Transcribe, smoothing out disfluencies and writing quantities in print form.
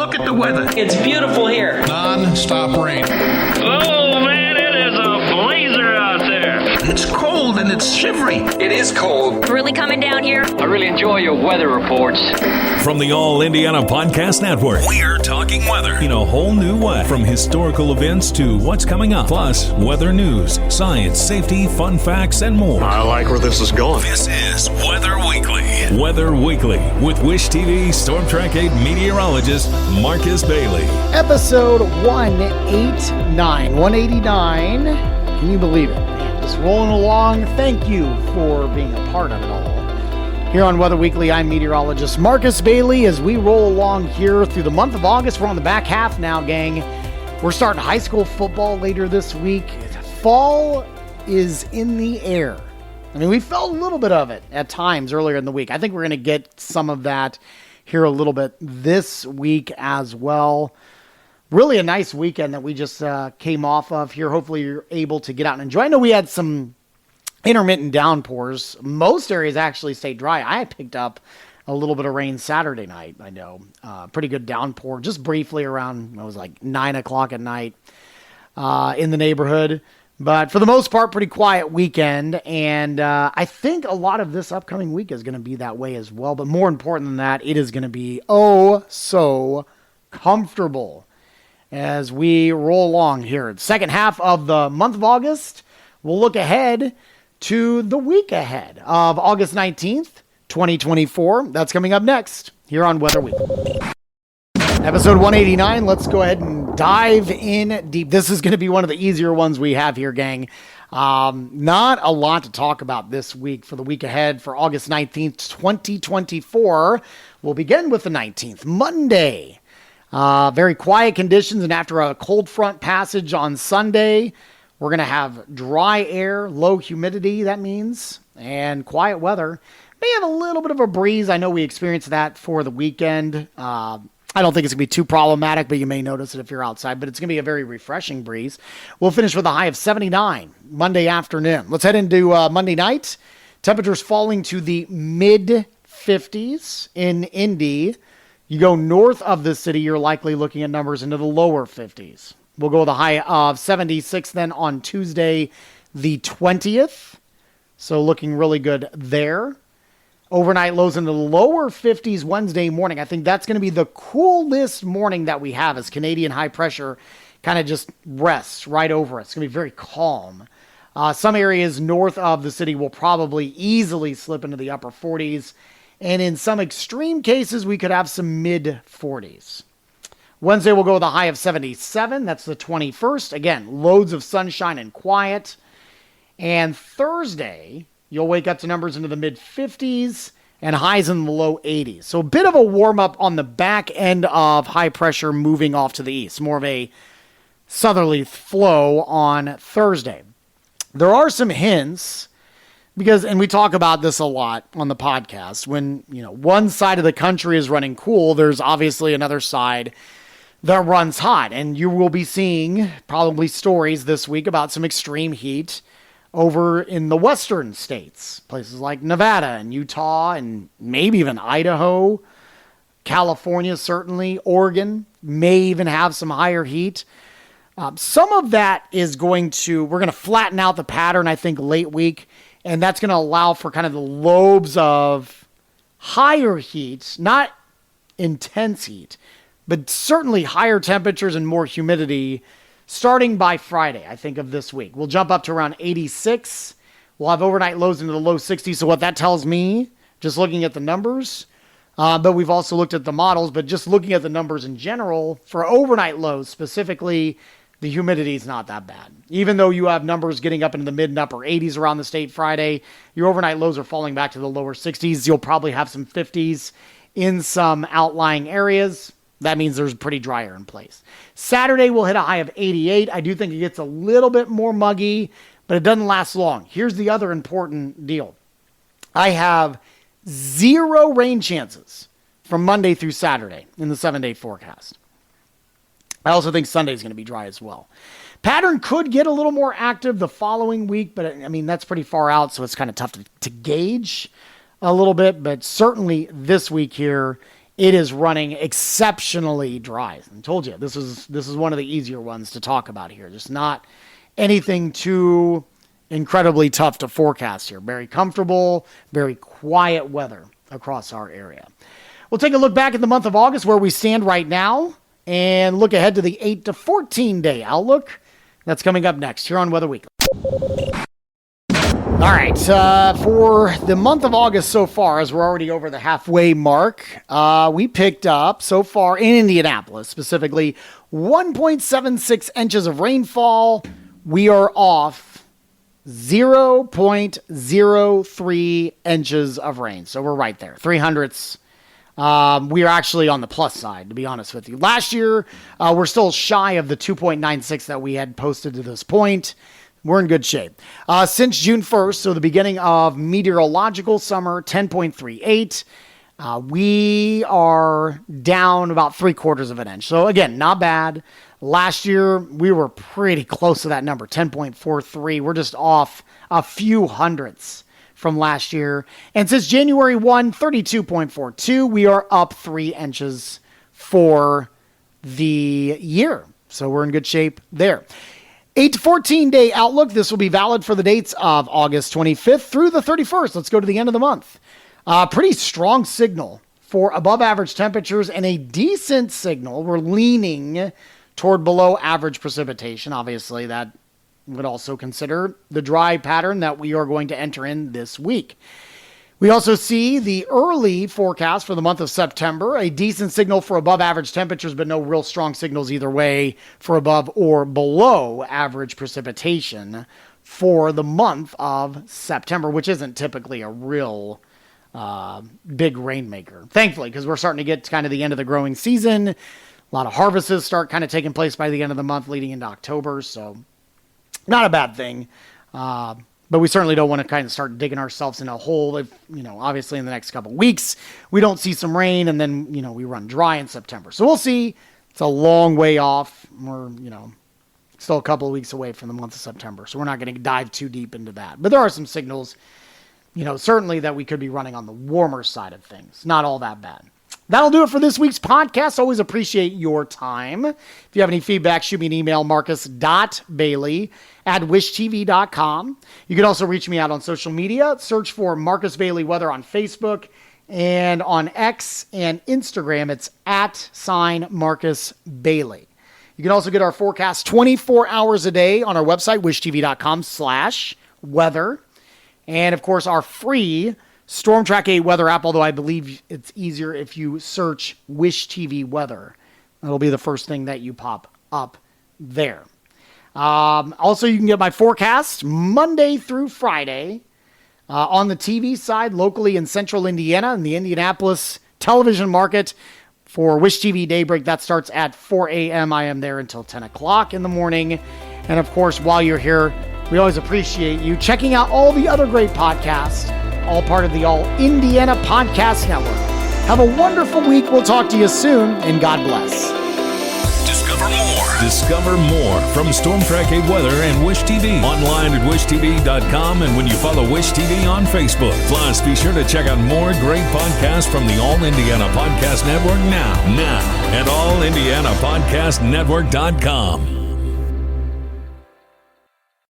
Look at the weather. It's beautiful here. Non-stop rain. Oh, man, it is a blazer out there. It's cold and it's shivery. It is cold. Really coming down here. I really enjoy your weather reports. From the All Indiana Podcast Network, we're talking weather in a whole new way. From historical events to what's coming up, plus weather news, science, safety, fun facts, and more. I like where this is going. This is Weather Weekly. Weather Weekly with Wish TV Storm Track 8 meteorologist Marcus Bailey. Episode 189. Can you believe it? Man, just rolling along. Thank you for being a part of it all. Here on Weather Weekly, I'm meteorologist Marcus Bailey. As we roll along here through the month of August, we're on the back half now, gang. We're starting high school football later this week. Fall is in the air. I mean, we felt a little bit of it at times earlier in the week. I think we're going to get some of that here a little bit this week as well. Really a nice weekend that we just came off of here. Hopefully you're able to get out and enjoy. I know we had some intermittent downpours. Most areas actually stayed dry. I picked up a little bit of rain Saturday night. I know. Pretty good downpour. Just briefly around, it was like 9 o'clock at night in the neighborhood. But for the most part, pretty quiet weekend. And I think a lot of this upcoming week is going to be that way as well. But more important than that, it is going to be so comfortable as we roll along here. The second half of the month of August, we'll look ahead to the week ahead of August 19th, 2024. That's coming up next here on Weather Week. Episode 189, let's go ahead and dive in deep. This is going to be one of the easier ones we have here, gang. Not a lot to talk about this week for the week ahead for August 19th, 2024. We'll begin with the 19th, Monday. Very quiet conditions, and after a cold front passage on Sunday, we're going to have dry air, low humidity, that means, and quiet weather. May have a little bit of a breeze. I know we experienced that for the weekend. I don't think it's going to be too problematic, but you may notice it if you're outside. But it's going to be a very refreshing breeze. We'll finish with a high of 79 Monday afternoon. Let's head into Monday night. Temperatures falling to the mid-50s in Indy. You go north of the city, you're likely looking at numbers into the lower 50s. We'll go with a high of 76 then on Tuesday, the 20th. So looking really good there. Overnight lows in the lower 50s Wednesday morning. I think that's going to be the coolest morning that we have as Canadian high pressure kind of just rests right over us. It's going to be very calm. Some areas north of the city will probably easily slip into the upper 40s. And in some extreme cases, we could have some mid-40s. Wednesday, we'll go with a high of 77. That's the 21st. Again, loads of sunshine and quiet. And Thursday, you'll wake up to numbers into the mid-50s and highs in the low 80s. So a bit of a warm-up on the back end of high pressure moving off to the east. More of a southerly flow on Thursday. There are some hints because, and we talk about this a lot on the podcast, when, one side of the country is running cool, there's obviously another side that runs hot. And you will be seeing probably stories this week about some extreme heat over in the western states, places like Nevada and Utah and maybe even Idaho, California, certainly, Oregon may even have some higher heat. Some of that is we're going to flatten out the pattern, I think, late week, and that's going to allow for kind of the lobes of higher heat, not intense heat, but certainly higher temperatures and more humidity starting by Friday, I think, of this week. We'll jump up to around 86. We'll have overnight lows into the low 60s. So what that tells me, just looking at the numbers, but we've also looked at the models, but just looking at the numbers in general, for overnight lows specifically, the humidity is not that bad. Even though you have numbers getting up into the mid and upper 80s around the state Friday, your overnight lows are falling back to the lower 60s. You'll probably have some 50s in some outlying areas. That means there's pretty dry air in place. Saturday, we'll hit a high of 88. I do think it gets a little bit more muggy, but it doesn't last long. Here's the other important deal. I have 0 rain chances from Monday through Saturday in the 7-day forecast. I also think Sunday is going to be dry as well. Pattern could get a little more active the following week, but I mean, that's pretty far out, so it's kind of tough to gauge a little bit. But certainly this week here it is running exceptionally dry. I told you, this is one of the easier ones to talk about here. Just not anything too incredibly tough to forecast here. Very comfortable, very quiet weather across our area. We'll take a look back at the month of August, where we stand right now, and look ahead to the 8 to 14 day outlook. That's coming up next here on Weather Weekly. All right, for the month of August so far, as we're already over the halfway mark, we picked up so far in Indianapolis, specifically 1.76 inches of rainfall. We are off 0.03 inches of rain. So we're right there, 0.03. We are actually on the plus side, to be honest with you. Last year, we're still shy of the 2.96 that we had posted to this point. We're in good shape. Since June 1st, so the beginning of meteorological summer, 10.38. We are down about 3/4 of an inch. So again, not bad. Last year, we were pretty close to that number, 10.43. We're just off a few hundredths from last year. And since January 1, 32.42, we are up 3 inches for the year. So we're in good shape there. 8 to 14 day outlook. This will be valid for the dates of August 25th through the 31st. Let's go to the end of the month. Pretty strong signal for above average temperatures and a decent signal. We're leaning toward below average precipitation. Obviously, that would also consider the dry pattern that we are going to enter in this week. We also see the early forecast for the month of September, a decent signal for above average temperatures, but no real strong signals either way for above or below average precipitation for the month of September, which isn't typically a real big rainmaker. Thankfully, because we're starting to get to kind of the end of the growing season. A lot of harvests start kind of taking place by the end of the month leading into October, so not a bad thing. But we certainly don't want to kind of start digging ourselves in a hole if, obviously in the next couple of weeks, we don't see some rain and then, we run dry in September. So we'll see. It's a long way off. We're, still a couple of weeks away from the month of September. So we're not going to dive too deep into that. But there are some signals, certainly that we could be running on the warmer side of things. Not all that bad. That'll do it for this week's podcast. Always appreciate your time. If you have any feedback, shoot me an email, marcus.bailey@wishtv.com. You can also reach me out on social media. Search for Marcus Bailey Weather on Facebook, and on X and Instagram, it's @Marcus Bailey. You can also get our forecast 24 hours a day on our website, wishtv.com/weather. And of course, our free Storm Track 8 weather app, although I believe it's easier if you search Wish TV Weather. That'll be the first thing that you pop up there. Also, you can get my forecast Monday through Friday on the TV side, locally in central Indiana, in the Indianapolis television market for Wish TV Daybreak. That starts at 4 a.m. I am there until 10 o'clock in the morning. And of course, while you're here, we always appreciate you checking out all the other great podcasts, all part of the All Indiana Podcast Network. Have a wonderful week. We'll talk to you soon, and God bless. Discover more from Storm Track 8 Weather and Wish TV. Online at wishtv.com and when you follow Wish TV on Facebook. Plus, be sure to check out more great podcasts from the All Indiana Podcast Network now at allindianapodcastnetwork.com.